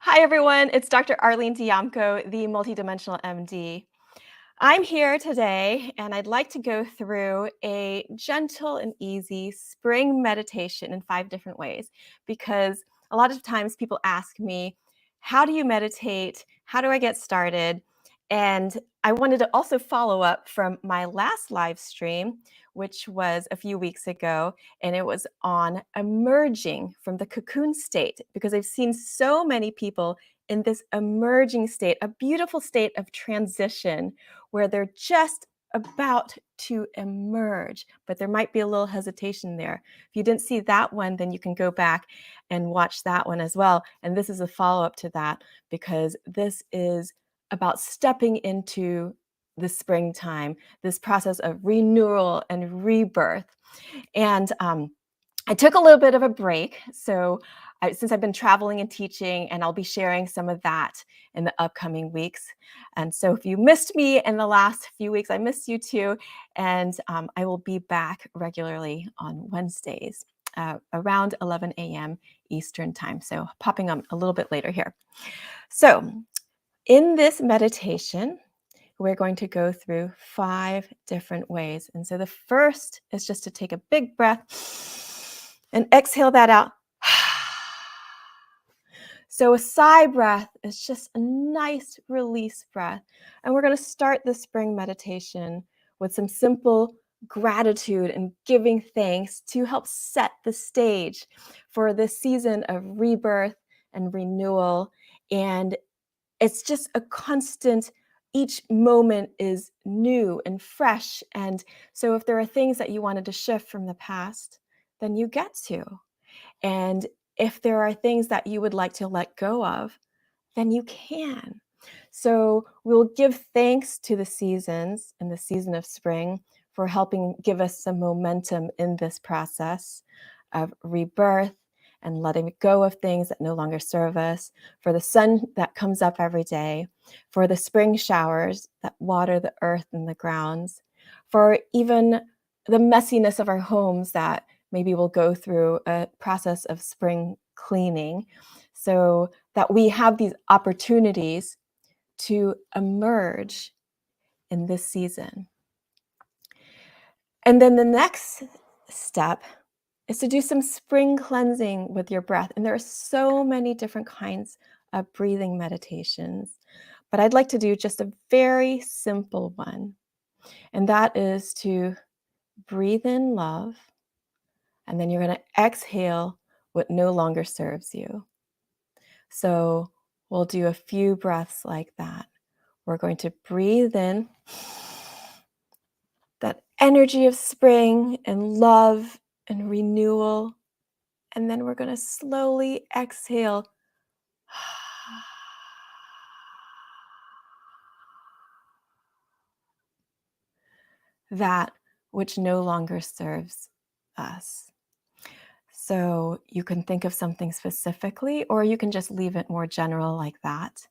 Hi, everyone. It's Dr. Arlene Diamco, the Multidimensional MD. I'm here today, and I'd like to go through a gentle and easy spring meditation in 5 different ways, because a lot of times people ask me, how do you meditate? How do I get started? And I wanted to also follow up from my last live stream, which was a few weeks ago, and it was on emerging from the cocoon state, because I've seen so many people in this emerging state, a beautiful state of transition where they're just about to emerge, but there might be a little hesitation there. If you didn't see that one, then you can go back and watch that one as well. And this is a follow-up to that, because this is about stepping into the springtime, this process of renewal and rebirth. And I took a little bit of a break. So since I've been traveling and teaching, and I'll be sharing some of that in the upcoming weeks. And so if you missed me in the last few weeks, I missed you too. And I will be back regularly on Wednesdays around 11 a.m. Eastern time. So popping up a little bit later here. So in this meditation, we're going to go through 5 different ways. And so the first is just to take a big breath and exhale that out. So a sigh breath is just a nice release breath. And we're going to start the spring meditation with some simple gratitude and giving thanks to help set the stage for this season of rebirth and renewal. And it's just a constant, each moment is new and fresh. And so if there are things that you wanted to shift from the past, then you get to. And if there are things that you would like to let go of, then you can. So we'll give thanks to the seasons and the season of spring for helping give us some momentum in this process of rebirth and letting go of things that no longer serve us, for the sun that comes up every day, for the spring showers that water the earth and the grounds, for even the messiness of our homes that maybe we'll go through a process of spring cleaning, so that we have these opportunities to emerge in this season. And then the next step is to do some spring cleansing with your breath. And there are so many different kinds of breathing meditations, but I'd like to do just a very simple one. And that is to breathe in love, and then you're going to exhale what no longer serves you. So we'll do a few breaths like that. We're going to breathe in that energy of spring and love and renewal. And then we're going to slowly exhale that which no longer serves us. So you can think of something specifically, or you can just leave it more general like that.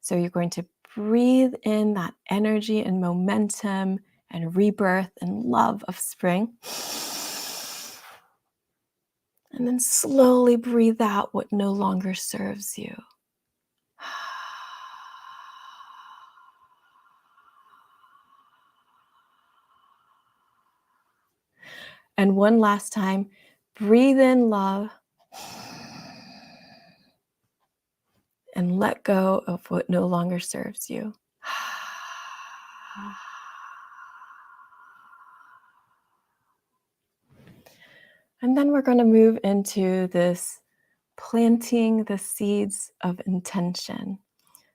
So you're going to breathe in that energy and momentum and rebirth and love of spring. And then slowly breathe out what no longer serves you. And one last time, breathe in love and let go of what no longer serves you. And then we're going to move into this planting the seeds of intention.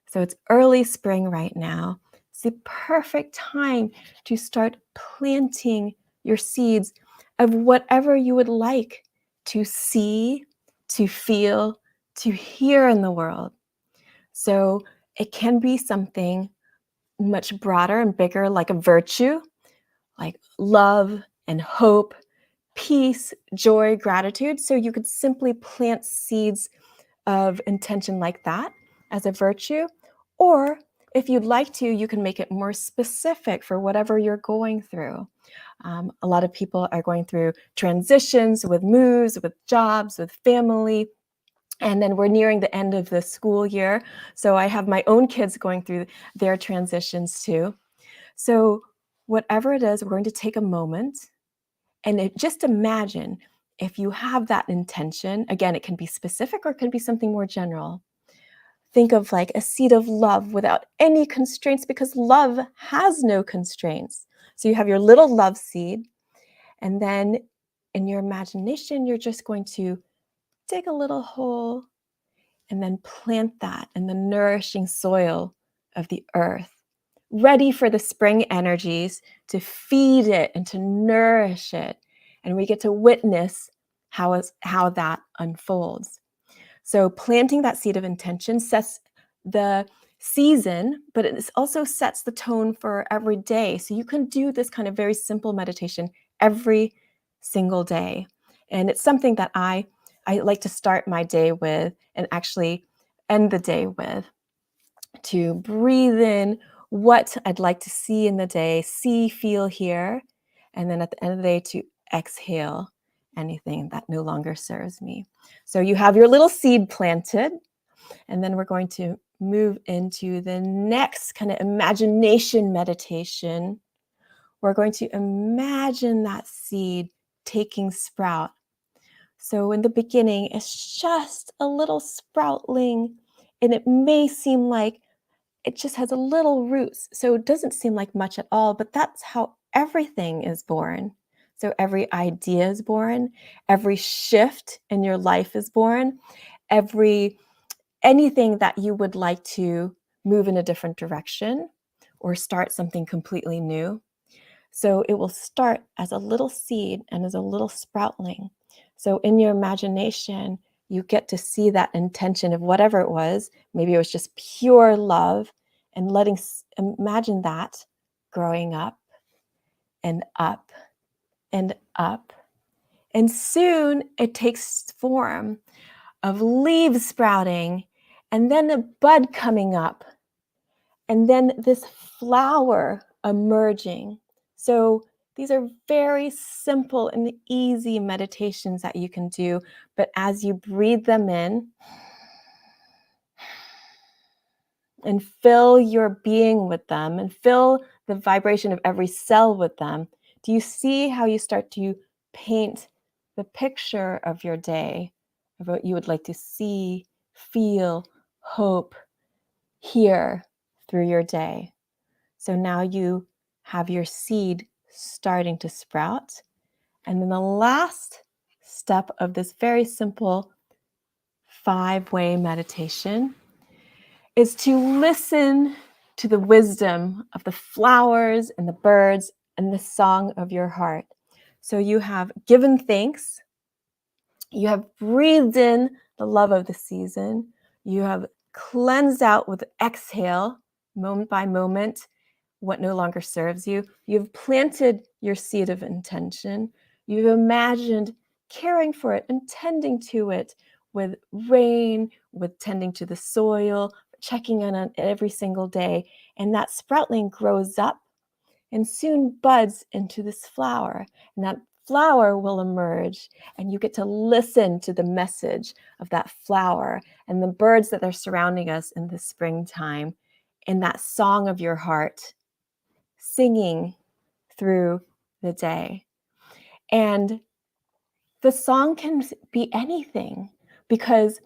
So it's early spring right now. It's the perfect time to start planting your seeds of whatever you would like to see, to feel, to hear in the world. So it can be something much broader and bigger, like a virtue, like love and hope, peace, joy, gratitude. So you could simply plant seeds of intention like that as a virtue. Or if you'd like to, you can make it more specific for whatever you're going through. A lot of people are going through transitions with moves, with jobs, with family. And then we're nearing the end of the school year. So I have my own kids going through their transitions too. So whatever it is, we're going to take a moment and just imagine if you have that intention. Again, it can be specific or it can be something more general. Think of like a seed of love without any constraints, because love has no constraints. So you have your little love seed, and then in your imagination, you're just going to dig a little hole and then plant that in the nourishing soil of the earth, ready for the spring energies to feed it and to nourish it. And we get to witness how that unfolds. So planting that seed of intention sets the season, but it also sets the tone for every day. So you can do this kind of very simple meditation every single day. And it's something that I like to start my day with and actually end the day with, to breathe in what I'd like to see in the day, see, feel, hear, and then at the end of the day to exhale anything that no longer serves me. So you have your little seed planted, and then we're going to move into the next kind of imagination meditation. We're going to imagine that seed taking sprout. So in the beginning, it's just a little sproutling, and it may seem like it just has a little roots. So it doesn't seem like much at all, but that's how everything is born. So every idea is born, every shift in your life is born, anything that you would like to move in a different direction or start something completely new. So it will start as a little seed and as a little sproutling. So in your imagination, you get to see that intention of whatever it was. Maybe it was just pure love, and imagine that growing up and up and up. And soon it takes form of leaves sprouting, and then a bud coming up, and then this flower emerging. So these are very simple and easy meditations that you can do, but as you breathe them in and fill your being with them and fill the vibration of every cell with them, do you see how you start to paint the picture of your day, of what you would like to see, feel, hope, hear through your day? So now you have your seed starting to sprout. And then the last step of this very simple 5-way meditation is to listen to the wisdom of the flowers and the birds and the song of your heart. So you have given thanks, you have breathed in the love of the season, you have cleansed out with exhale, moment by moment, what no longer serves you. You've planted your seed of intention. You've imagined caring for it and tending to it with rain, with tending to the soil, checking in on it every single day. And that sproutling grows up and soon buds into this flower. And that flower will emerge, and you get to listen to the message of that flower and the birds that are surrounding us in the springtime, in that song of your heart, singing through the day. And the song can be anything, because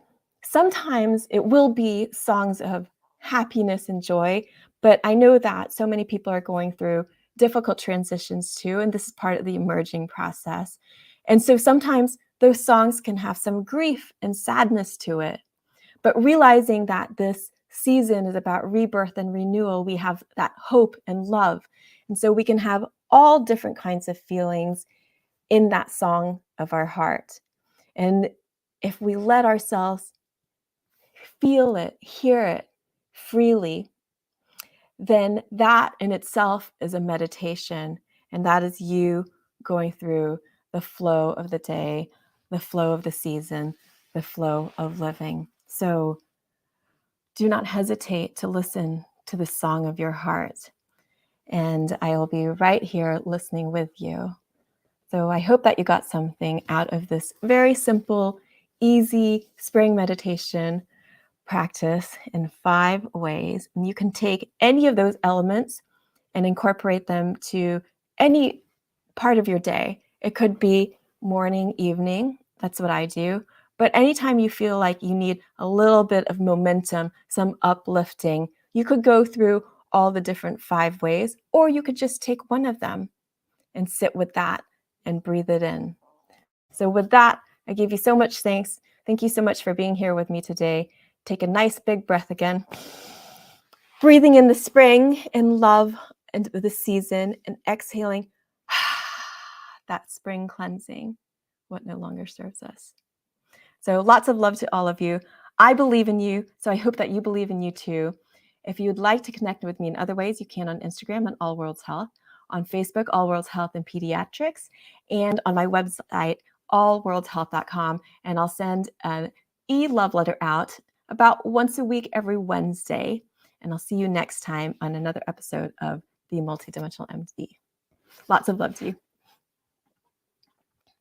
sometimes it will be songs of happiness and joy, but I know that so many people are going through difficult transitions too, and this is part of the emerging process. And so sometimes those songs can have some grief and sadness to it. But realizing that this season is about rebirth and renewal, we have that hope and love. And so we can have all different kinds of feelings in that song of our heart. And if we let ourselves feel it, hear it freely, then that in itself is a meditation. And that is you going through the flow of the day, the flow of the season, the flow of living. So do not hesitate to listen to the song of your heart. And I will be right here listening with you. So I hope that you got something out of this very simple, easy spring meditation practice in 5 ways. And you can take any of those elements and incorporate them to any part of your day. It could be morning, evening. That's what I do. But anytime you feel like you need a little bit of momentum, some uplifting, you could go through all the different 5 ways, or you could just take one of them and sit with that and breathe it in. So with that, I give you so much thanks. Thank you so much for being here with me today. Take a nice big breath again. Breathing in the spring and love and the season, and exhaling that spring cleansing, what no longer serves us. So lots of love to all of you. I believe in you, so I hope that you believe in you too. If you'd like to connect with me in other ways, you can on Instagram at All Worlds Health, on Facebook, All Worlds Health and Pediatrics, and on my website, allworldshealth.com. And I'll send an e-love letter out about once a week, every Wednesday. And I'll see you next time on another episode of the Multidimensional MD. Lots of love to you.